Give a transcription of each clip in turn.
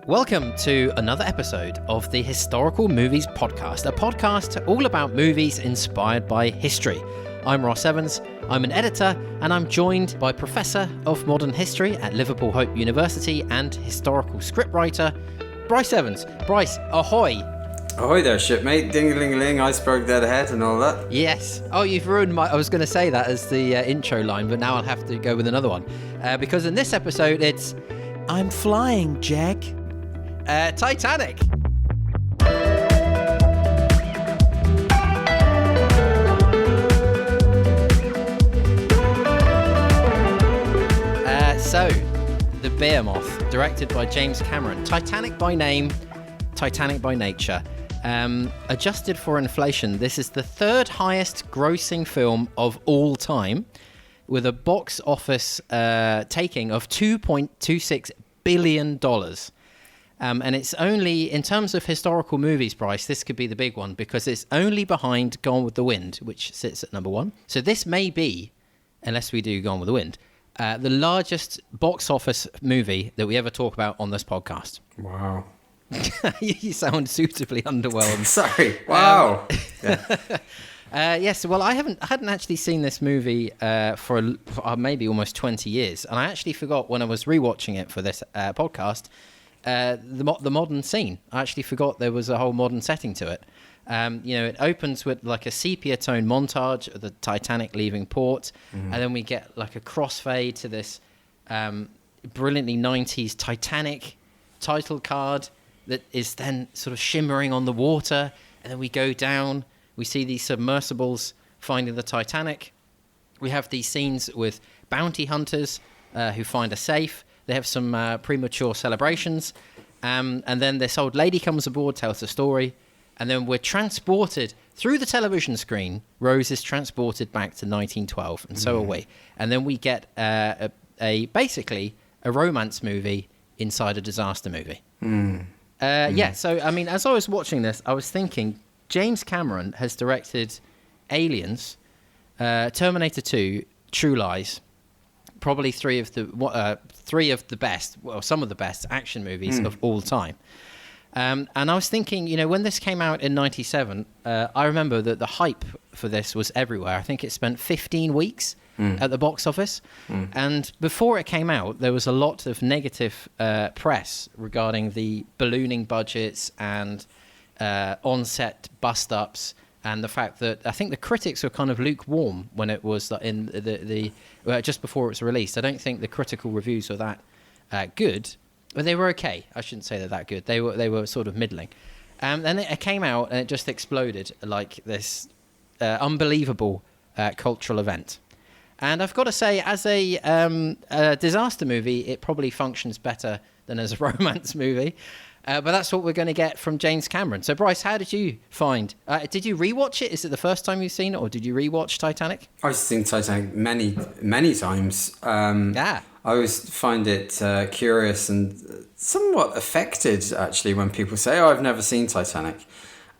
Welcome to another episode of the Historical Movies Podcast, a podcast all about movies inspired by history. I'm Ross Evans, I'm an editor, and I'm joined by Professor of Modern History at Liverpool Hope University and historical scriptwriter, Bryce Evans. Bryce, ahoy! Ahoy there, shipmate. Ding-a-ling-a-ling, iceberg dead ahead and all that. Yes. Oh, you've ruined I was going to say that as the intro line, but now I'll have to go with another one. Because in this episode, it's I'm flying, Jack. Titanic. So, The Behemoth, directed by James Cameron. Titanic by name, Titanic by nature. Adjusted for inflation, this is the third highest grossing film of all time, with a box office taking of $2.26 billion. And it's only, in terms of historical movies, Bryce, this could be the big one, because it's only behind Gone with the Wind, which sits at number one. So this may be, unless we do Gone with the Wind, the largest box office movie that we ever talk about on this podcast. Wow. You sound suitably underwhelmed. Sorry. Wow. Yes, well, I hadn't actually seen this movie for maybe almost 20 years. And I actually forgot when I was rewatching it for this podcast, the modern scene. I actually forgot there was a whole modern setting to it. It opens with like a sepia tone montage of the Titanic leaving port, and then we get like a crossfade to this brilliantly 90s Titanic title card that is then sort of shimmering on the water, and then we go down, we see these submersibles finding the Titanic. We have these scenes with bounty hunters who find a safe. They have some premature celebrations, and then this old lady comes aboard, tells a story, and then we're transported through the television screen. Rose is transported back to 1912, and so are we. And then we get basically a romance movie inside a disaster movie. Yeah, so, I mean, as I was watching this, I was thinking, James Cameron has directed Aliens, Terminator 2, True Lies, probably three of the best, well, some of the best action movies of all time. And I was thinking, when this came out in 97, I remember that the hype for this was everywhere. I think it spent 15 weeks at the box office. And before it came out, there was a lot of negative press regarding the ballooning budgets and on-set bust-ups, and the fact that I think the critics were kind of lukewarm when it was in the just before it was released. I don't think the critical reviews were that good, but they were okay. I shouldn't say they're that good. They were sort of middling. Then it came out and it just exploded like this unbelievable cultural event. And I've got to say, as a disaster movie, it probably functions better than as a romance movie. But that's what we're going to get from James Cameron. So, Bryce, how did you find... did you rewatch it? Is it the first time you've seen it, or did you rewatch Titanic? I've seen Titanic many, many times. I always find it curious and somewhat affected, actually, when people say, I've never seen Titanic.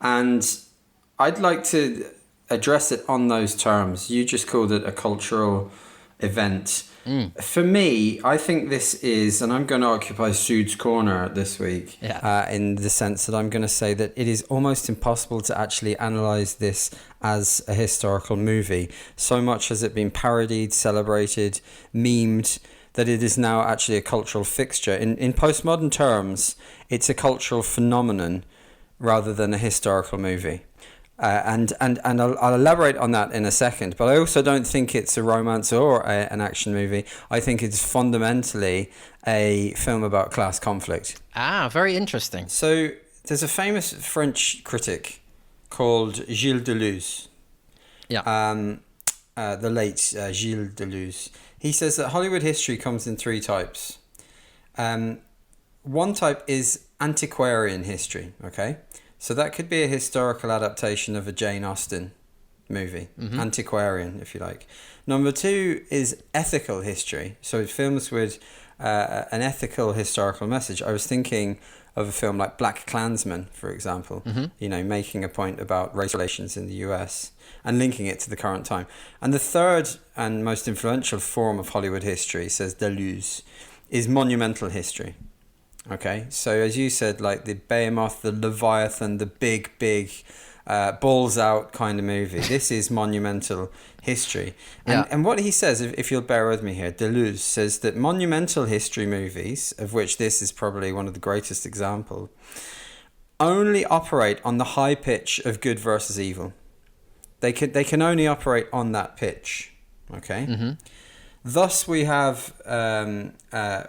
And I'd like to address it on those terms. You just called it a cultural event. For me, I think this is, and I'm going to occupy Sude's corner this week, in the sense that I'm going to say that it is almost impossible to actually analyse this as a historical movie. So much has it been parodied, celebrated, memed, that it is now actually a cultural fixture. In postmodern terms, it's a cultural phenomenon rather than a historical movie. And I'll elaborate on that in a second, but I also don't think it's a romance or an action movie. I think it's fundamentally a film about class conflict. Very interesting. So there's a famous French critic called Gilles Deleuze. Yeah. The late Gilles Deleuze. He says that Hollywood history comes in three types. One type is antiquarian history, okay? So that could be a historical adaptation of a Jane Austen movie, antiquarian, if you like. Number two is ethical history. So films with an ethical historical message. I was thinking of a film like Black Klansman, for example, making a point about race relations in the US and linking it to the current time. And the third and most influential form of Hollywood history, says Deleuze, is monumental history. Okay, so as you said, like the Behemoth, the Leviathan, the big balls out kind of movie. This is monumental history. And what he says, if you'll bear with me here, Deleuze says that monumental history movies, of which this is probably one of the greatest examples, only operate on the high pitch of good versus evil. They can only operate on that pitch. Okay? Mm-hmm. Thus we have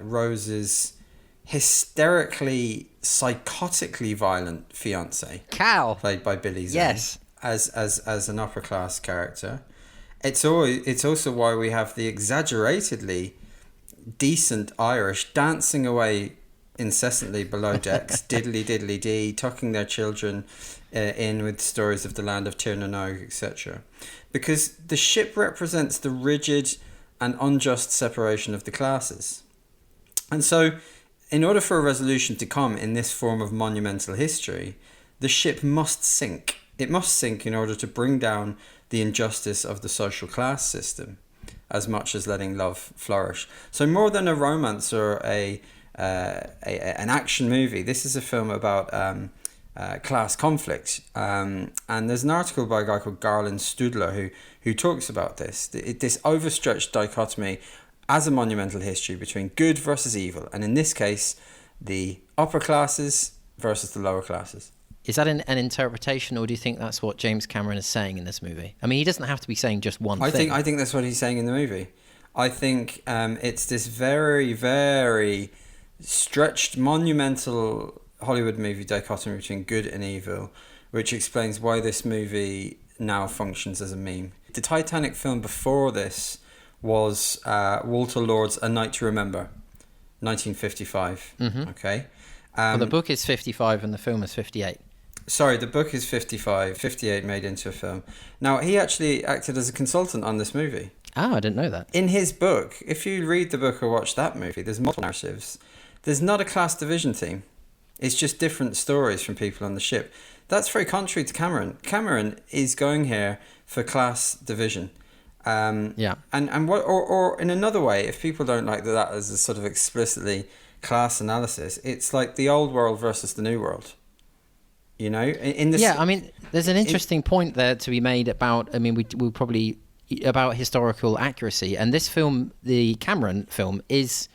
Rose's hysterically, psychotically violent fiance, Cal, played by Billy Zane, yes, as an upper class character. It's also why we have the exaggeratedly decent Irish dancing away incessantly below decks, diddly diddly dee, tucking their children in with stories of the land of Tir na Nog, etc. Because the ship represents the rigid and unjust separation of the classes. And so, in order for a resolution to come in this form of monumental history, the ship must sink. It must sink in order to bring down the injustice of the social class system, as much as letting love flourish. So more than a romance or an action movie, this is a film about class conflict. And there's an article by a guy called Garland Studler who talks about this overstretched dichotomy as a monumental history between good versus evil, and in this case, the upper classes versus the lower classes. Is that an interpretation, or do you think that's what James Cameron is saying in this movie? I mean, he doesn't have to be saying just one thing. I think that's what he's saying in the movie. I think it's this very, very stretched, monumental Hollywood movie dichotomy between good and evil, which explains why this movie now functions as a meme. The Titanic film before this was Walter Lord's A Night to Remember, 1955. Mm-hmm. Okay. Well, the book is 55 and the film is 58. Sorry, the book is 55, 58 made into a film. Now, he actually acted as a consultant on this movie. Oh, I didn't know that. In his book, if you read the book or watch that movie, there's multiple narratives. There's not a class division theme. It's just different stories from people on the ship. That's very contrary to Cameron. Cameron is going here for class division. And what, or in another way, if people don't like that as a sort of explicitly class analysis, it's like the old world versus the new world. You know, in this. Yeah, I mean, there's an interesting point there to be made about. I mean, we'll probably about historical accuracy, and this film, the Cameron film, is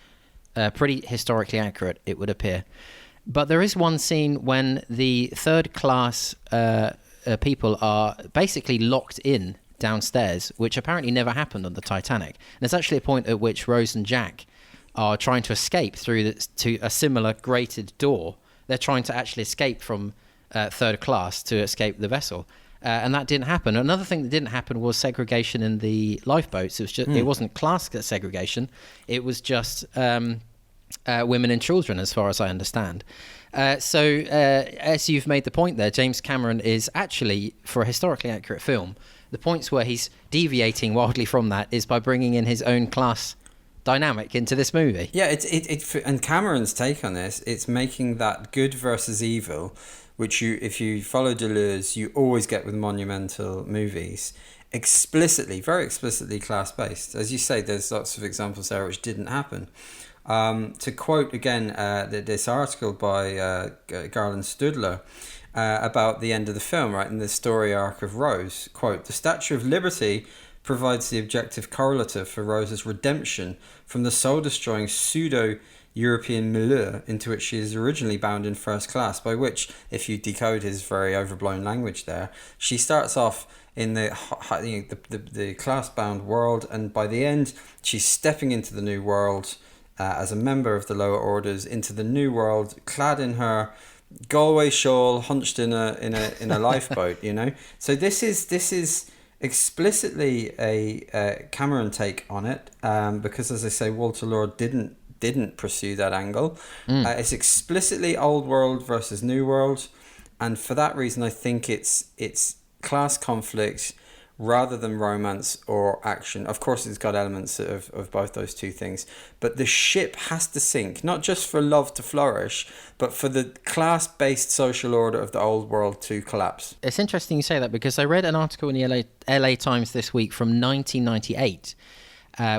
pretty historically accurate, it would appear. But there is one scene when the third class people are basically locked in downstairs, which apparently never happened on the Titanic. And there's actually a point at which Rose and Jack are trying to escape through to a similar grated door. They're trying to actually escape from third class to escape the vessel. And that didn't happen. Another thing that didn't happen was segregation in the lifeboats. It was just it wasn't class segregation. It was just women and children, as far as I understand. So as you've made the point there, James Cameron is actually, for a historically accurate film, the points where he's deviating wildly from that is by bringing in his own class dynamic into this movie. Yeah, and Cameron's take on this, it's making that good versus evil, which if you follow Deleuze, you always get with monumental movies, very explicitly class-based. As you say, there's lots of examples there which didn't happen. To quote again this article by Garland Studler about the end of the film, right, in the story arc of Rose, quote, "The Statue of Liberty provides the objective correlative for Rose's redemption from the soul-destroying pseudo-European milieu into which she is originally bound in first class," by which, if you decode his very overblown language there, she starts off in the class-bound world, and by the end, she's stepping into the new world as a member of the lower orders, into the new world, clad in her Galway shawl, hunched in a lifeboat, you know. So this is explicitly a Cameron take on it, because, as I say, Walter Lord didn't pursue that angle. It's explicitly old world versus new world, and for that reason, I think it's class conflict rather than romance or action. Of course, it's got elements of both those two things, but the ship has to sink, not just for love to flourish, but for the class-based social order of the old world to collapse. It's interesting you say that, because I read an article in the LA Times this week from 1998,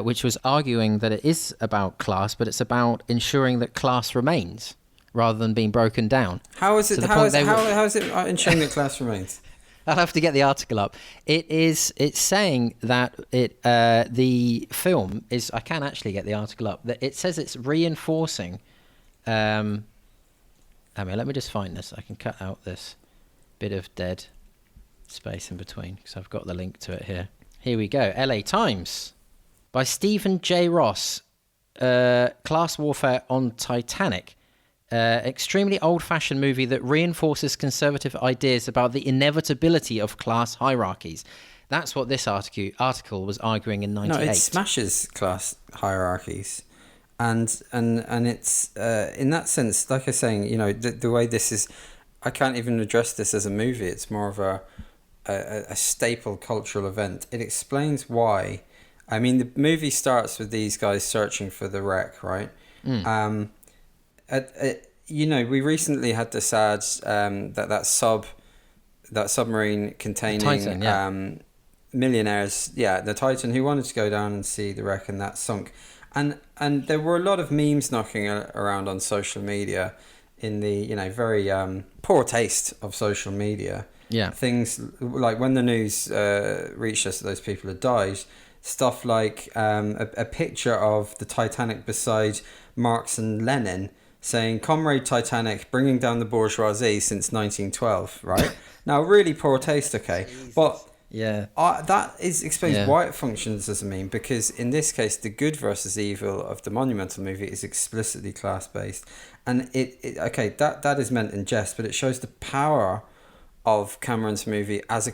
which was arguing that it is about class, but it's about ensuring that class remains. rather than being broken down. How is it ensuring that class remains? I'll have to get the article up. It's saying that the film is. I can actually get the article up. That it says it's reinforcing. Let me just find this. I can cut out this bit of dead space in between because I've got the link to it here. Here we go. LA Times by Stephen J. Ross. Class Warfare on Titanic. Extremely old-fashioned movie that reinforces conservative ideas about the inevitability of class hierarchies. That's what this article was arguing in 98. No, it smashes class hierarchies. And it's in that sense, like I was saying, you know, the way this is, I can't even address this as a movie. It's more of a staple cultural event. It explains why. I mean, the movie starts with these guys searching for the wreck, right? You know, we recently had the sad that submarine containing Titan, millionaires, the Titan, who wanted to go down and see the wreck, and that sunk. And there were a lot of memes knocking around on social media in the, you know, very poor taste of social media. Yeah. Things like when the news reached us that those people had died, stuff like a picture of the Titanic beside Marx and Lenin saying, "Comrade Titanic, bringing down the bourgeoisie since 1912, right? Now, really poor taste, okay? Jesus. But that explains why it functions as a meme, because in this case, the good versus evil of the Monumental movie is explicitly class-based. And that is meant in jest, but it shows the power of Cameron's movie as a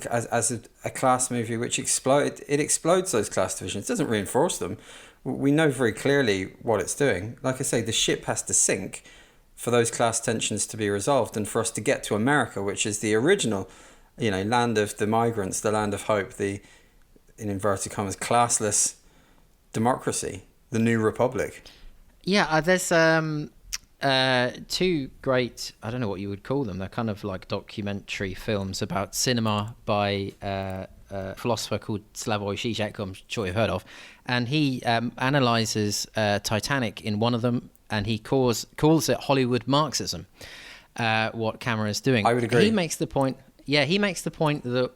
class movie which explodes those class divisions. It doesn't reinforce them. We know very clearly what it's doing. Like I say, the ship has to sink for those class tensions to be resolved and for us to get to America, which is the original, you know, land of the migrants, the land of hope, the, in inverted commas, classless democracy, the new republic. Yeah, there's two great, I don't know what you would call them, they're kind of like documentary films about cinema by a philosopher called Slavoj Žižek, who I'm sure you've heard of, and he analyzes Titanic in one of them, and he calls it Hollywood Marxism, what Cameron is doing. I would agree. He makes the point that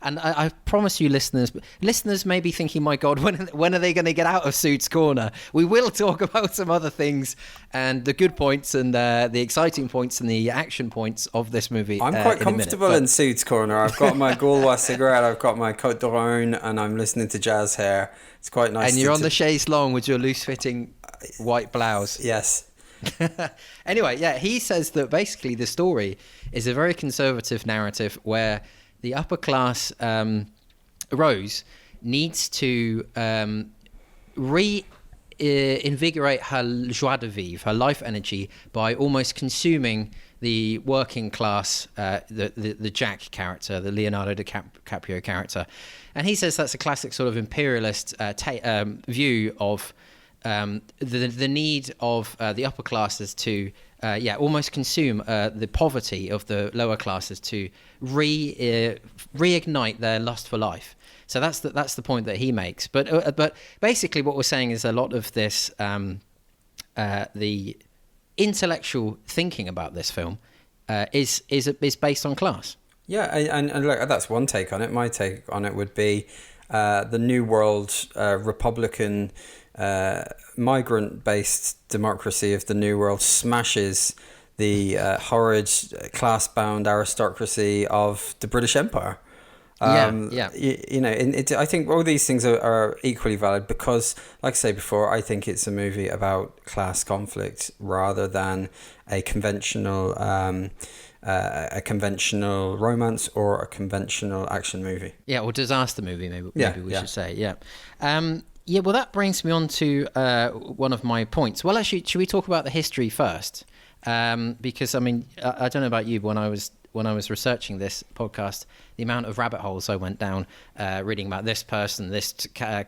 and I promise you listeners may be thinking, my God, when are they going to get out of Suits Corner? We will talk about some other things and the good points and the exciting points and the action points of this movie. I'm quite comfortable in Suits Corner. I've got my Gaulois cigarette, I've got my Côte d'Or, and I'm listening to jazz here. It's quite nice. And you're on the chaise longue with your loose-fitting white blouse. Yes. Anyway, he says that basically the story is a very conservative narrative where the upper class Rose needs to reinvigorate her joie de vivre, her life energy, by almost consuming the working class, the Jack character, the Leonardo DiCaprio character. And he says that's a classic sort of imperialist view of the need of the upper classes to almost consume the poverty of the lower classes to reignite their lust for life. So that's the point that he makes. But basically what we're saying is a lot of this the intellectual thinking about this film is based on class. Yeah, and look, that's one take on it. My take on it would be the New World Republican migrant-based democracy of the New World smashes the horrid class-bound aristocracy of the British Empire. You know, I think all these things are equally valid because, like I say before, I think it's a movie about class conflict rather than a conventional romance or a conventional action movie. Yeah, or disaster movie, maybe we should say. Yeah. Well, that brings me on to one of my points. Well, actually, should we talk about the history first? Because, I mean, I don't know about you, but when I was researching this podcast, the amount of rabbit holes I went down reading about this person, this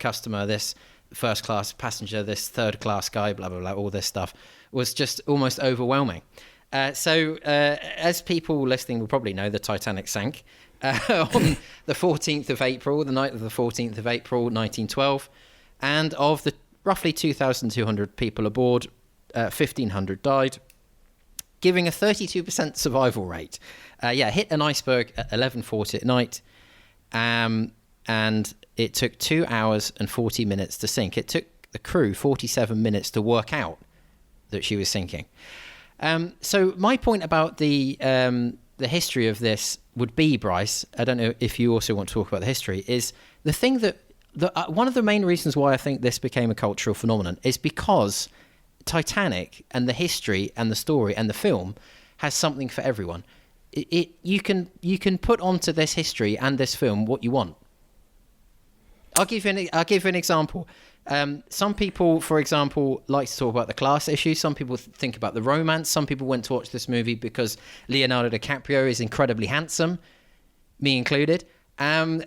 customer, this first-class passenger, this third-class guy, blah, blah, blah, all this stuff was just almost overwhelming. So as people listening will probably know, the Titanic sank on the 14th of April, the night of the 14th of April, 1912. And of the roughly 2,200 people aboard, 1,500 died. giving a 32% survival rate. Hit an iceberg at 11:40 at night, and it took 2 hours and 40 minutes to sink. It took the crew 47 minutes to work out that she was sinking. So my point about the history of this would be, Bryce, I don't know if you also want to talk about the history, is the thing that one of the main reasons why I think this became a cultural phenomenon is because Titanic and the history and the story and the film has something for everyone. You can put onto this history and this film what you want. I'll give you an example. Some people, for example, like to talk about the class issue. Some people think about the romance. Some people went to watch this movie because Leonardo DiCaprio is incredibly handsome, me included. And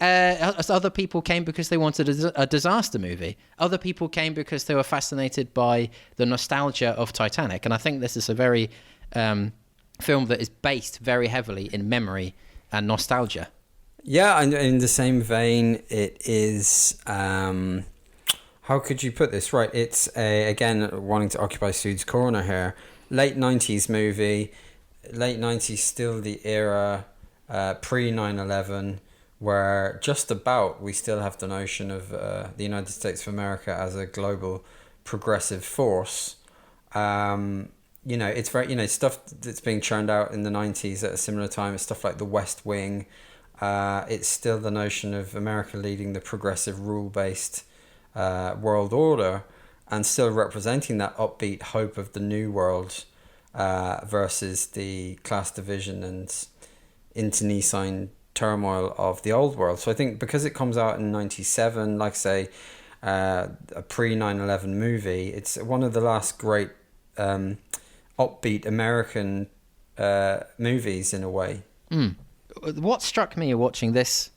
other people came because they wanted a disaster movie. Other people came because they were fascinated by the nostalgia of Titanic. And I think this is a very film that is based very heavily in memory and nostalgia. Yeah, and in the same vein, it is... how could you put this? Right, it's, again, wanting to occupy Sude's corner here. Late 90s movie. Late 90s, still the era pre-9/11, where just about we still have the notion of the United States of America as a global progressive force. It's very, stuff that's being churned out in the 90s at a similar time. It's stuff like The West Wing. It's still the notion of America leading the progressive rule-based world order and still representing that upbeat hope of the new world versus the class division and internecine turmoil of the old world. So I think because it comes out in 97, like say, a pre-9/11 movie, it's one of the last great upbeat American movies in a way. What struck me watching this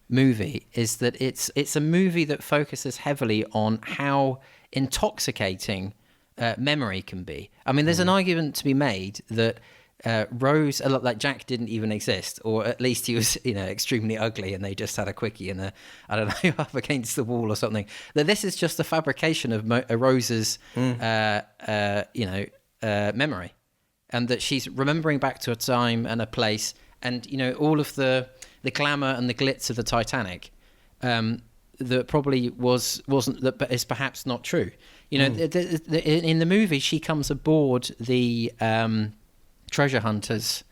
movie is that it's a movie that focuses heavily on how intoxicating memory can be. I mean, there's an argument to be made that Rose, like Jack, didn't even exist, or at least he was, extremely ugly, and they just had a quickie in up against the wall or something. That this is just a fabrication of Rose's, memory, and that she's remembering back to a time and a place, and all of the glamour and the glitz of the Titanic, that probably wasn't, that is perhaps not true. In the movie, she comes aboard the treasure hunters,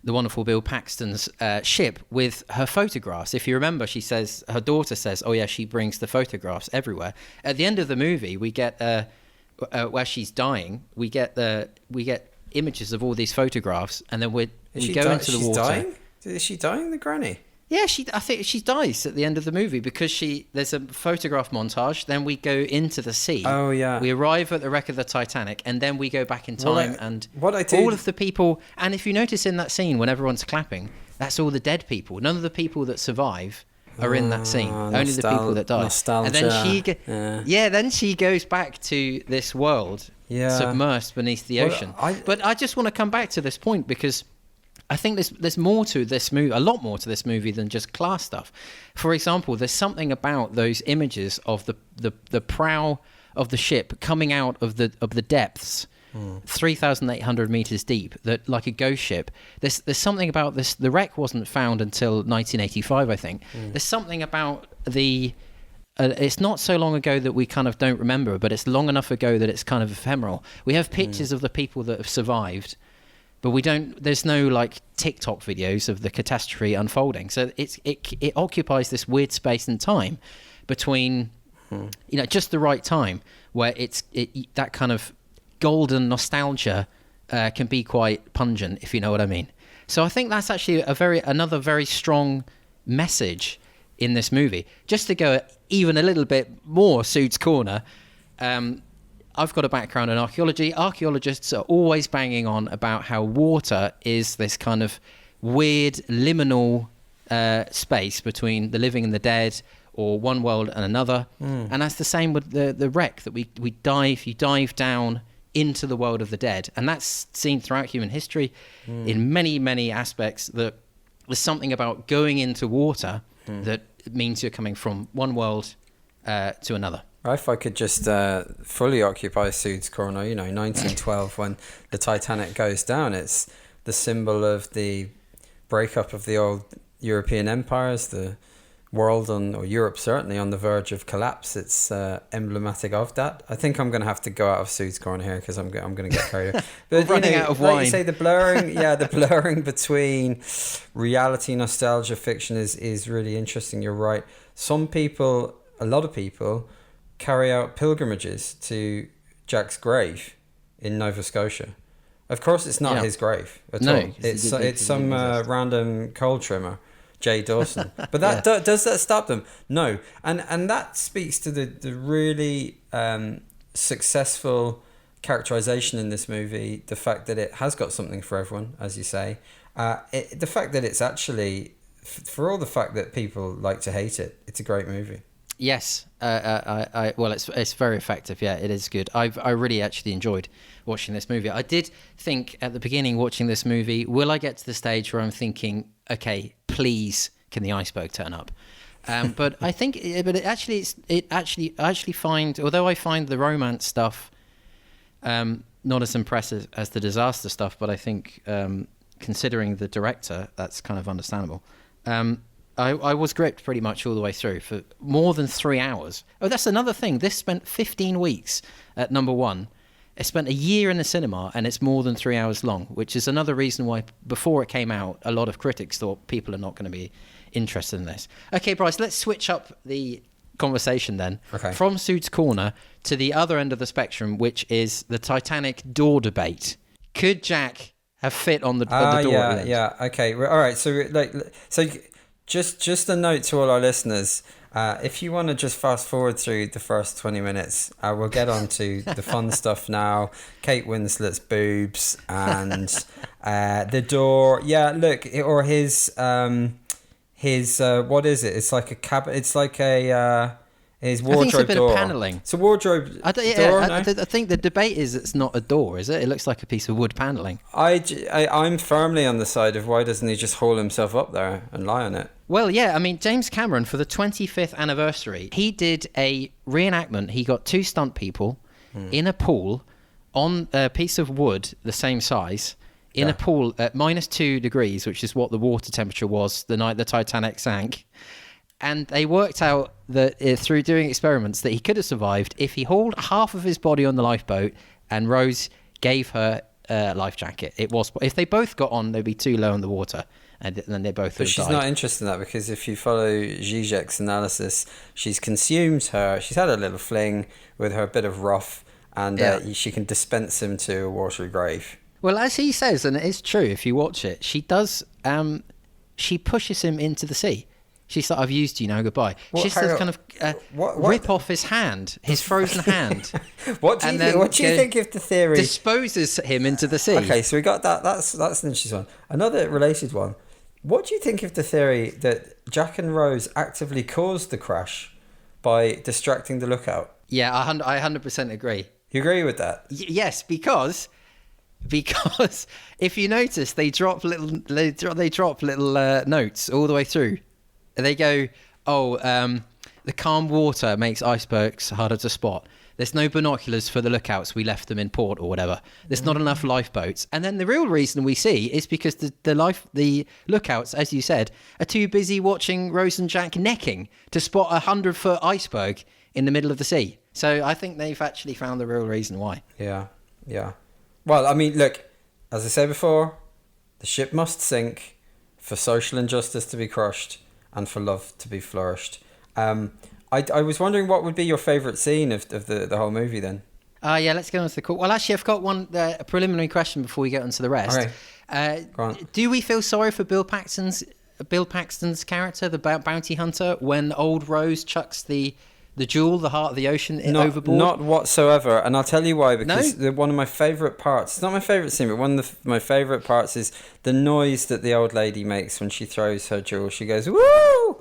the wonderful Bill Paxton's ship with her photographs. If you remember, her daughter says, "Oh yeah, she brings the photographs everywhere." At the end of the movie, we get where she's dying. We get images of all these photographs, and then we go into the water. Dying? Is she dying, the granny? Yeah, I think she dies at the end of the movie because there's a photograph montage. Then we go into the sea. Oh yeah. We arrive at the wreck of the Titanic, and then we go back in time. All of the people. And if you notice in that scene, when everyone's clapping, that's all the dead people. None of the people that survive are in that scene. Only the people that die. Nostalgia. And then then she goes back to this world, submersed beneath the ocean. But I just want to come back to this point because I think there's more to this movie, a lot more to this movie than just class stuff. For example, there's something about those images of the prow of the ship coming out of the depths, 3,800 meters deep, that like a ghost ship. There's something about this. The wreck wasn't found until 1985, I think. There's something about the. It's not so long ago that we kind of don't remember, but it's long enough ago that it's kind of ephemeral. We have pictures of the people that have survived. But there's no like TikTok videos of the catastrophe unfolding. So it occupies this weird space and time between, just the right time where that kind of golden nostalgia can be quite pungent, if you know what I mean. So I think that's actually another very strong message in this movie. Just to go even a little bit more Sude's corner, I've got a background in archaeology. Archaeologists are always banging on about how water is this kind of weird liminal space between the living and the dead, or one world and another. And that's the same with the wreck, that you dive down into the world of the dead. And that's seen throughout human history in many, many aspects, that there's something about going into water that means you're coming from one world to another. If I could just fully occupy Sude's Corner, 1912, when the Titanic goes down, it's the symbol of the breakup of the old European empires, the world or Europe certainly on the verge of collapse. It's emblematic of that. I think I'm going to have to go out of Sude's Corner here because I'm going to get carried away. But running out of wine. Like you say, the blurring between reality, nostalgia, fiction is really interesting. You're right. A lot of people, carry out pilgrimages to Jack's grave in Nova Scotia. Of course, it's not his grave at all. It's some random coal trimmer, Jay Dawson. But that does that stop them? No. And that speaks to the really successful characterization in this movie, the fact that it has got something for everyone, as you say. The fact that it's actually, for all the fact that people like to hate it, it's a great movie. Yes, well, it's very effective. Yeah, it is good. I really actually enjoyed watching this movie. I did think at the beginning watching this movie, will I get to the stage where I'm thinking, okay, please, can the iceberg turn up? But I think, I actually find, although I find the romance stuff not as impressive as the disaster stuff, but I think considering the director, that's kind of understandable. I was gripped pretty much all the way through for more than 3 hours. Oh, that's another thing. This spent 15 weeks at number one. It spent a year in the cinema, and it's more than 3 hours long, which is another reason why, before it came out, a lot of critics thought people are not going to be interested in this. Okay, Bryce, let's switch up the conversation then. Okay. From Sude's Corner to the other end of the spectrum, which is the Titanic door debate. Could Jack have fit on the door? Yeah. Okay. All right. So Just a note to all our listeners, if you want to just fast forward through the first 20 minutes, we'll get on to the fun stuff now. Kate Winslet's boobs and the door. Yeah, look, or his what is it? It's like a cabin. It's like his wardrobe door. I think it's a bit of paneling. It's a wardrobe door. I think the debate is it's not a door, is it? It looks like a piece of wood paneling. I'm firmly on the side of why doesn't he just haul himself up there and lie on it? Well, yeah, I mean, James Cameron, for the 25th anniversary, he did a reenactment. He got 2 stunt people in a pool on a piece of wood the same size in a pool at -2 degrees, which is what the water temperature was the night the Titanic sank. And they worked out that through doing experiments that he could have survived if he hauled half of his body on the lifeboat and Rose gave her a life jacket. If they both got on, they'd be too low in the water, and then they both would have died. But she's not interested in that, because if you follow Zizek's analysis, she's consumed her. She's had a little fling with her bit of rough, and she can dispense him to a watery grave. Well, as he says, and it is true if you watch it, she does. She pushes him into the sea. She's like, I've used you, now goodbye. She says kind of rip off his hand, his frozen hand. What do you think of the theory? Disposes him into the sea. Okay, so we got that. That's an interesting one. Another related one. What do you think of the theory that Jack and Rose actively caused the crash by distracting the lookout? Yeah, I 100% agree. You agree with that? Yes, because if you notice, they drop little notes all the way through. They go, the calm water makes icebergs harder to spot. There's no binoculars for the lookouts. We left them in port or whatever. There's not enough lifeboats. And then the real reason we see is because the lookouts, as you said, are too busy watching Rose and Jack necking to spot a 100-foot iceberg in the middle of the sea. So I think they've actually found the real reason why. Yeah. Well, I mean, look, as I said before, the ship must sink for social injustice to be crushed and for love to be flourished. I was wondering what would be your favourite scene of the whole movie then? Yeah, let's get on to the call. Well, actually, I've got a preliminary question before we get on to the rest. Okay. Go on. Do we feel sorry for Bill Paxton's character, the bounty hunter, when old Rose chucks the jewel, the heart of the ocean, overboard? Not whatsoever, and I'll tell you why. Because one of my favourite parts, it's not my favourite scene, but one of my favourite parts is the noise that the old lady makes when she throws her jewel. She goes, woo!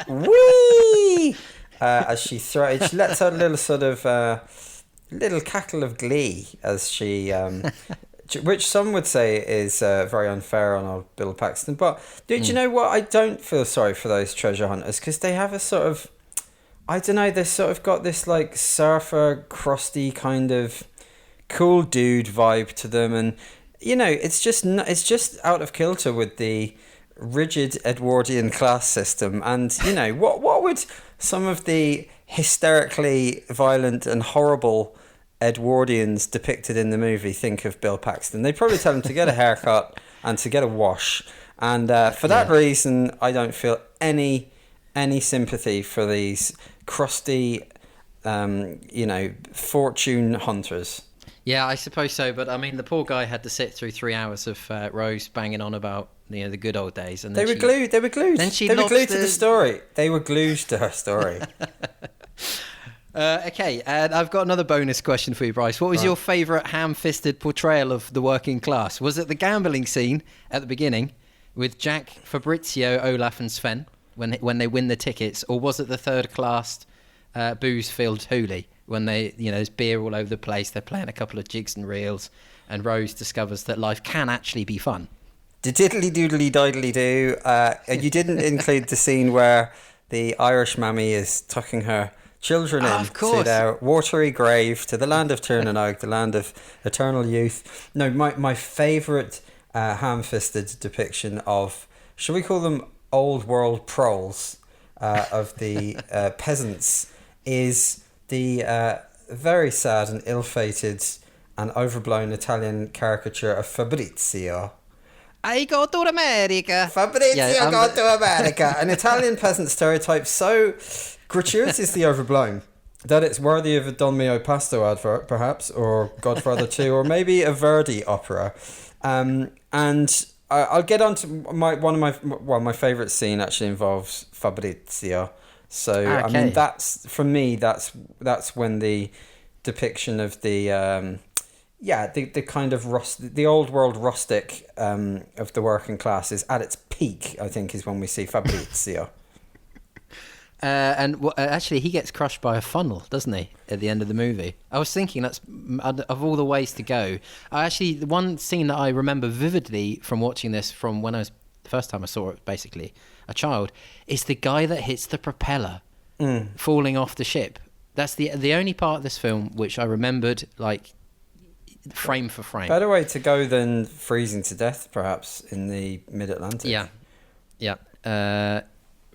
Whee! As she lets out a little sort of little cackle of glee as she... which some would say is very unfair on old Bill Paxton. But do you know what? I don't feel sorry for those treasure hunters, because they have a sort of... I don't know, they've sort of got this like surfer, crusty kind of cool dude vibe to them, and it's just out of kilter with the rigid Edwardian class system. And what would some of the hysterically violent and horrible Edwardians depicted in the movie think of Bill Paxton? They'd probably tell him to get a haircut and to get a wash. And for that reason, I don't feel any sympathy for these crusty, fortune hunters. Yeah, I suppose so. But I mean, the poor guy had to sit through 3 hours of Rose banging on about the good old days, and they were glued. They were glued. Then they were glued to the story. They were glued to her story. Okay, and I've got another bonus question for you, Bryce. What was your favourite ham-fisted portrayal of the working class? Was it the gambling scene at the beginning with Jack, Fabrizio, Olaf, and Sven when they win the tickets, or was it the third-class booze-filled hoolie when there's beer all over the place, they're playing a couple of jigs and reels, and Rose discovers that life can actually be fun? Diddly doodly doodly do. You didn't include the scene where the Irish mammy is tucking her children to their watery grave, to the land of Tirnanog, the land of eternal youth. No, my favourite ham-fisted depiction of, shall we call them old world proles, of the peasants, is the very sad and ill-fated and overblown Italian caricature of Fabrizio. I go to America. Fabrizio go to America. An Italian peasant stereotype so gratuitously overblown that it's worthy of a Don Mio Pasto advert, perhaps, or Godfather 2, or maybe a Verdi opera. And I'll get on to my favourite scene actually involves Fabrizio. So okay. I mean, that's when the depiction of the kind of the old world rustic of the working class is at its peak. I think is when we see Fabrizio. Actually, he gets crushed by a funnel, doesn't he, at the end of the movie? I was thinking that's, of all the ways to go. The one scene that I remember vividly from watching this from when the first time I saw it, basically, a child, is the guy that hits the propeller falling off the ship. That's the only part of this film which I remembered, like, frame for frame. Better way to go than freezing to death, perhaps, in the mid-Atlantic. Yeah.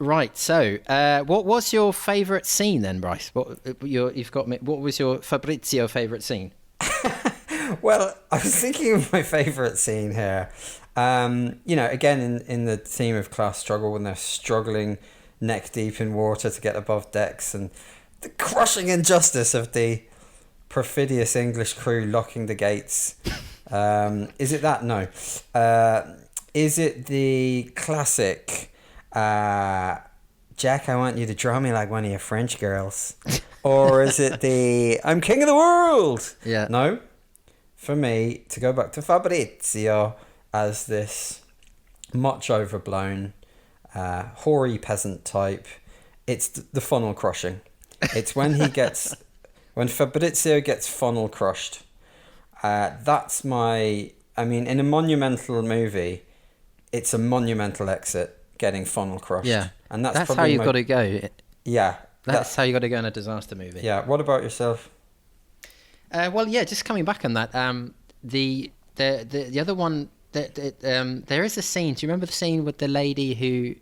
Right, so what was your favourite scene then, Bryce? What was your Fabrizio favourite scene? Well, I was thinking of my favourite scene here. Again, in the theme of class struggle, when they're struggling neck deep in water to get above decks, and the crushing injustice of the perfidious English crew locking the gates. Is it that? No. Is it the classic... Jack, I want you to draw me like one of your French girls? Or is it the I'm king of the world? Yeah. No. For me, to go back to Fabrizio as this much overblown, hoary peasant type, it's the funnel crushing. It's when when Fabrizio gets funnel crushed. That's in a monumental movie, it's a monumental exit. Getting funnel crushed. Yeah. And that's how you've got to go. Yeah. That's how you got to go in a disaster movie. Yeah. What about yourself? Just coming back on that, the other one, there is a scene. Do you remember the scene with the lady who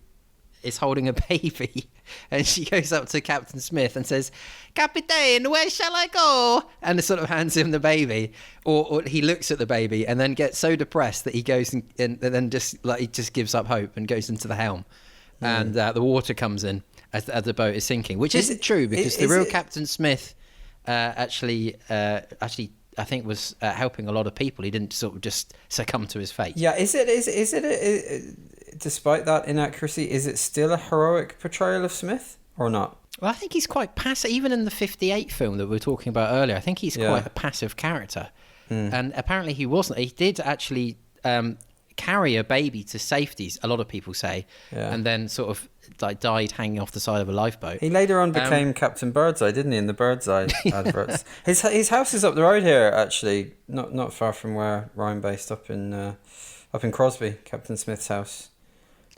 is holding a baby, and she goes up to Captain Smith and says, "Captain, where shall I go?" and sort of hands him the baby, or he looks at the baby and then gets so depressed that he goes and then he just gives up hope and goes into the helm, and the water comes in as the boat is sinking, which isn't true because the real Captain Smith actually I think was helping a lot of people. He didn't sort of just succumb to his fate. Yeah, is it despite that inaccuracy, is it still a heroic portrayal of Smith or not? Well, I think he's quite passive. Even in the 58 film that we were talking about earlier, I think he's quite a passive character. And apparently he wasn't. He did actually carry a baby to safeties, a lot of people say, and then sort of died hanging off the side of a lifeboat. He later on became Captain Birdseye, didn't he, in the Birdseye adverts? His house is up the road here, actually, not far from where Ryan based, up in Crosby, Captain Smith's house.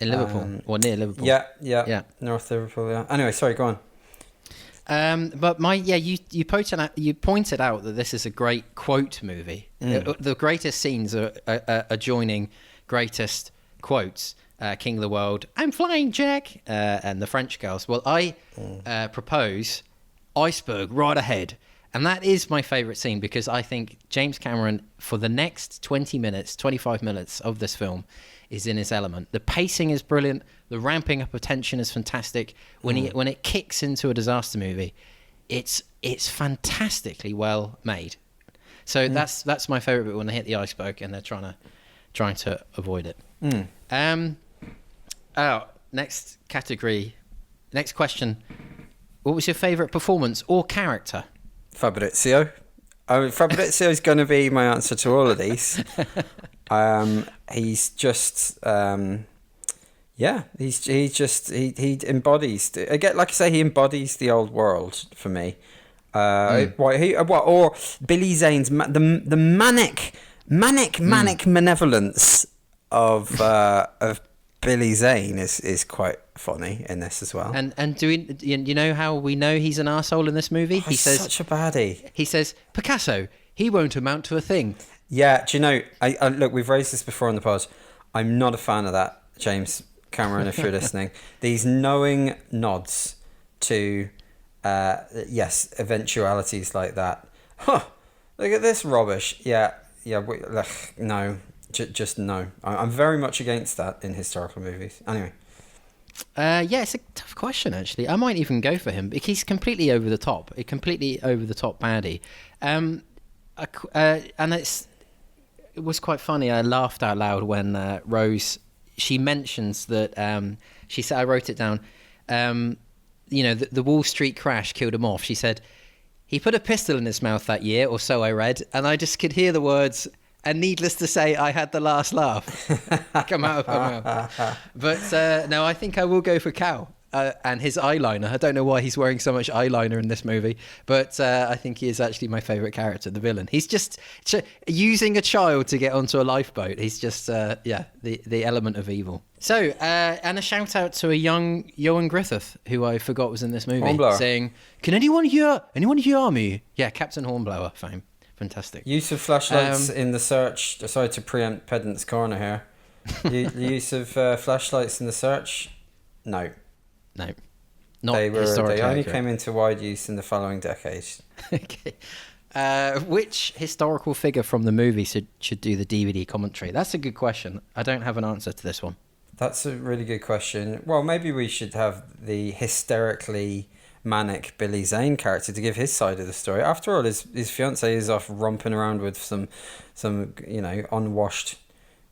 In Liverpool, or near Liverpool. Yeah. North Liverpool, yeah. Anyway, sorry, go on. But you pointed out that this is a great quote movie. The greatest scenes are adjoining greatest quotes. King of the World, I'm flying, Jack, and the French girls. Well, I propose iceberg right ahead. And that is my favourite scene because I think James Cameron, for the next 20 minutes, 25 minutes of this film, is in his element. The pacing is brilliant. The ramping up of tension is fantastic. When it kicks into a disaster movie, it's fantastically well made. So that's my favourite bit, when they hit the iceberg and they're trying to avoid it. Next category. Next question. What was your favourite performance or character? Fabrizio. Fabrizio is going to be my answer to all of these. He's just, he embodies. Again, like I say, he embodies the old world for me. Or Billy Zane's the manic malevolence of Billy Zane is quite funny in this as well. And do you know how we know he's an arsehole in this movie? He says such a baddie. He says, Picasso, he won't amount to a thing. Yeah, do you know, I look, we've raised this before on the pod. I'm not a fan of that, James Cameron, if you're listening. These knowing nods to, eventualities like that. Huh, look at this rubbish. No. Just no. I'm very much against that in historical movies. Anyway. It's a tough question, actually. I might even go for him because he's completely over the top. A completely over the top baddie. And it was quite funny. I laughed out loud when Rose, she mentions that, she said, I wrote it down, the Wall Street crash killed him off. She said, he put a pistol in his mouth that year, or so I read, and I just could hear the words, and needless to say, I had the last laugh come out of her mouth. But no, I think I will go for Cal and his eyeliner. I don't know why he's wearing so much eyeliner in this movie, but I think he is actually my favourite character, the villain. He's just using a child to get onto a lifeboat. He's just, the element of evil. So, and a shout out to a young Johan Griffith, who I forgot was in this movie, saying, "Can anyone hear me?" Yeah, Captain Hornblower fame. Fantastic. Use of flashlights in the search. Sorry to preempt Pedant's Corner here. The use of flashlights in the search? No. Not they historically only accurate. Came into wide use in the following decades. Okay. Which historical figure from the movie should do the DVD commentary? That's a good question. I don't have an answer to this one. That's a really good question. Well, maybe we should have the hysterically manic Billy Zane character to give his side of the story. After all, his fiancée is off romping around with some unwashed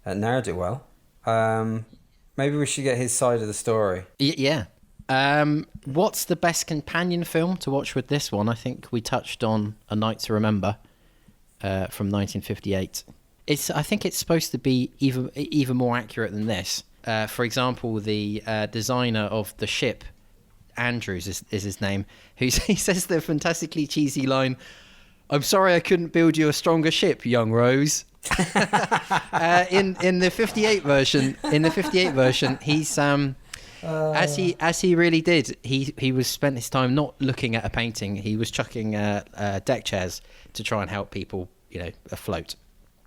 ne'er-do-well. Maybe we should get his side of the story. Yeah. What's the best companion film to watch with this one? I think we touched on A Night to Remember from 1958. I think it's supposed to be even more accurate than this. For example, the designer of the ship, Andrews is his name, he says the fantastically cheesy line, "I'm sorry I couldn't build you a stronger ship, young Rose." In the 58 version, he's as he really did. He was spent his time not looking at a painting. He was chucking deck chairs to try and help people, afloat.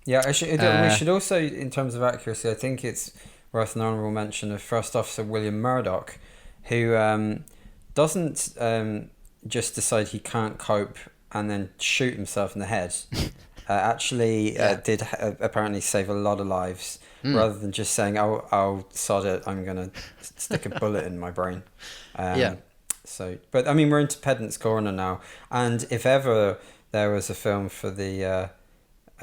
Yeah, we should also, in terms of accuracy, I think it's worth an honourable mention of First Officer William Murdoch, who doesn't just decide he can't cope and then shoot himself in the head. Did apparently save a lot of lives, rather than just saying, "I'll sod it, I'm gonna stick a bullet in my brain." So, but I mean, we're into Pedant's Corner now, and if ever there was a film for the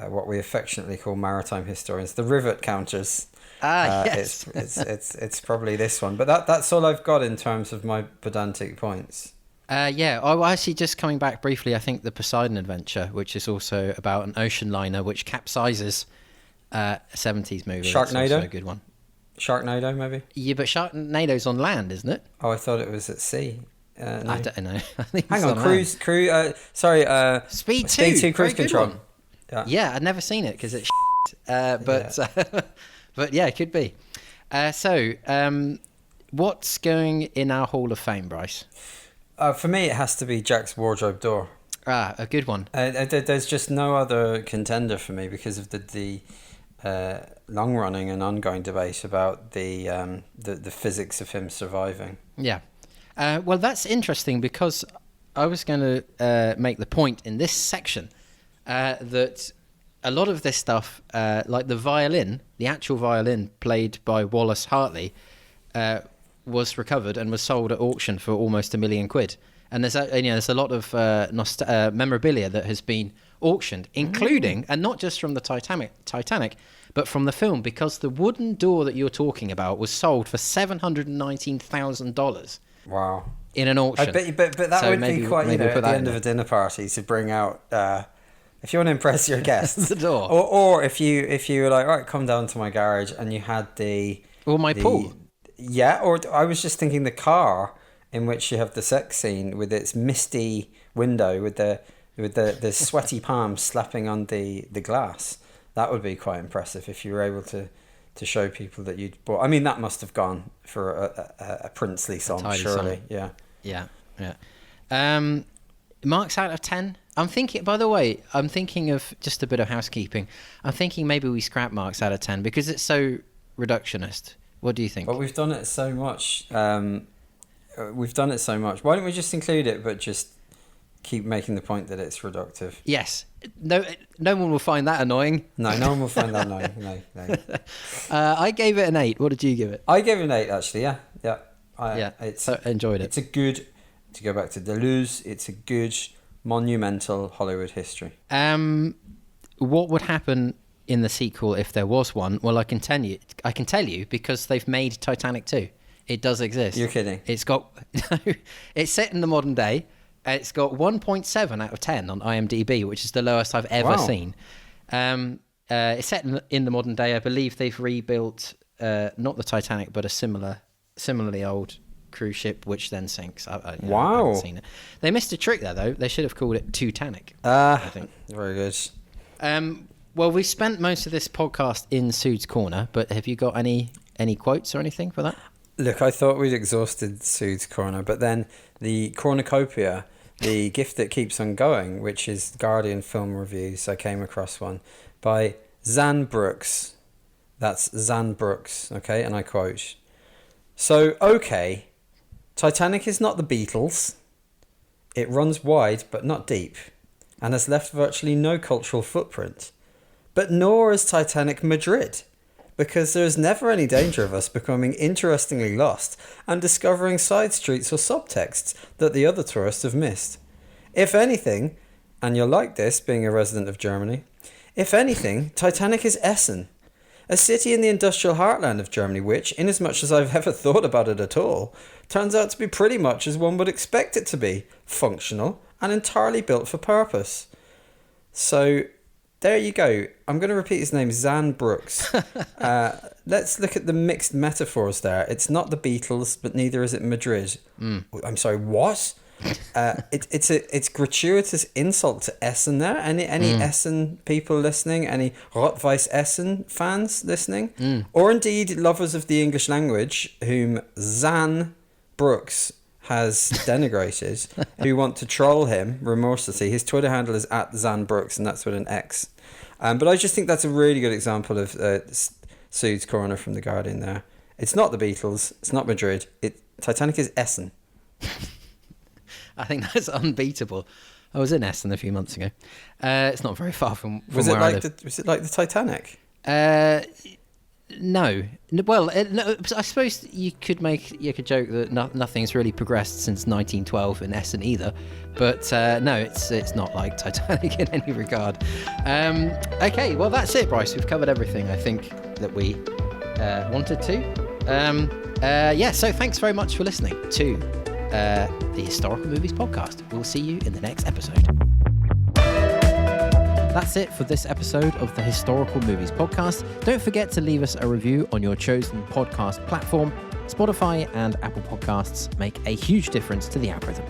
what we affectionately call maritime historians, the rivet counters. Yes. It's probably this one, but that's all I've got in terms of my pedantic points. Actually, just coming back briefly, I think the Poseidon Adventure, which is also about an ocean liner which capsizes, a 70s movie. Sharknado? That's also a good one. Sharknado, maybe? Yeah, but Sharknado's on land, isn't it? Oh, I thought it was at sea. No. I don't know. I think Hang on, Speed 2 cruise control. Yeah, I'd never seen it because it's but yeah, it could be. What's going in our Hall of Fame, Bryce? For me, it has to be Jack's wardrobe door. Ah, a good one. There's just no other contender for me because of the long-running and ongoing debate about the physics of him surviving. Yeah. Well, that's interesting because I was going to make the point in this section that a lot of this stuff, like the actual violin played by Wallace Hartley, was recovered and was sold at auction for almost £1 million. And there's a lot of memorabilia that has been auctioned, including, and not just from the Titanic, but from the film, because the wooden door that you're talking about was sold for $719,000. Wow. In an auction. But that would be quite, at the end of a dinner party to bring out, if you want to impress your guests. The door. Or if you were like, all right, come down to my garage, and you had Or my pool. Yeah, or I was just thinking the car in which you have the sex scene with its misty window with the sweaty palms slapping on the glass. That would be quite impressive if you were able to show people that you'd bought. I mean, that must have gone for a princely song, surely. Song. Yeah. Marks out of 10. I'm thinking of just a bit of housekeeping. I'm thinking maybe we scrap marks out of 10 because it's so reductionist. What do you think? Well, we've done it so much. Why don't we just include it, but just keep making the point that it's reductive? Yes. No one will find that annoying. No one will find that annoying. No. I gave it an 8. What did you give it? I gave it an 8, actually. Yeah. I enjoyed it. It's a good, to go back to Deleuze, it's a good monumental Hollywood history. What would happen in the sequel if there was one? Well, I can tell you because they've made Titanic 2. It does exist. You're kidding. It's set in the modern day. It's got 1.7 out of 10 on IMDb, which is the lowest I've ever seen. It's set in the modern day. I believe they've rebuilt not the Titanic, but a similarly old cruise ship, which then sinks. I haven't seen it. They missed a trick there, though. They should have called it Titanic. I think. Very good. Well, we spent most of this podcast in Sood's Corner, but have you got any quotes or anything for that? Look, I thought we'd exhausted Sood's Corner, but then the Cornucopia, the gift that keeps on going, which is Guardian Film Reviews, I came across one by Zan Brooks. That's Zan Brooks, okay? And I quote, "So, okay, Titanic is not the Beatles. It runs wide but not deep, and has left virtually no cultural footprint. But nor is Titanic Madrid, because there is never any danger of us becoming interestingly lost and discovering side streets or subtexts that the other tourists have missed. If anything," and you'll like this, being a resident of Germany, "if anything, Titanic is Essen, a city in the industrial heartland of Germany which, inasmuch as I've ever thought about it at all, turns out to be pretty much as one would expect it to be, functional and entirely built for purpose." So there you go. I'm going to repeat his name, Zan Brooks. Let's look at the mixed metaphors there. It's not the Beatles, but neither is it Madrid. I'm sorry, what? It's gratuitous insult to Essen there. Any Essen people listening? Any Rot-Weiss Essen fans listening? Or indeed lovers of the English language whom Zan Brooks has denigrated, who want to troll him remorselessly. His Twitter handle is @ZanBrooks, and that's with an X. But I just think that's a really good example of Sood's Corner from The Guardian there. It's not the Beatles, it's not Madrid, Titanic is Essen. I think that's unbeatable. I was in Essen a few months ago. It's not very far from was where I live. Was it like the Titanic? No. Well, I suppose you could make a joke that nothing's really progressed since 1912 in Essen either. But no, it's not like Titanic in any regard. Okay, well, that's it, Bryce. We've covered everything, I think, that we wanted to. So thanks very much for listening to the Historical Movies Podcast. We'll see you in the next episode. That's it for this episode of the Historical Movies Podcast. Don't forget to leave us a review on your chosen podcast platform. Spotify and Apple Podcasts make a huge difference to the algorithm.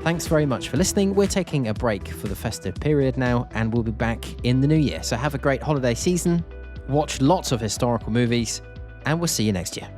Thanks very much for listening. We're taking a break for the festive period now, and we'll be back in the new year. So have a great holiday season, watch lots of historical movies, and we'll see you next year.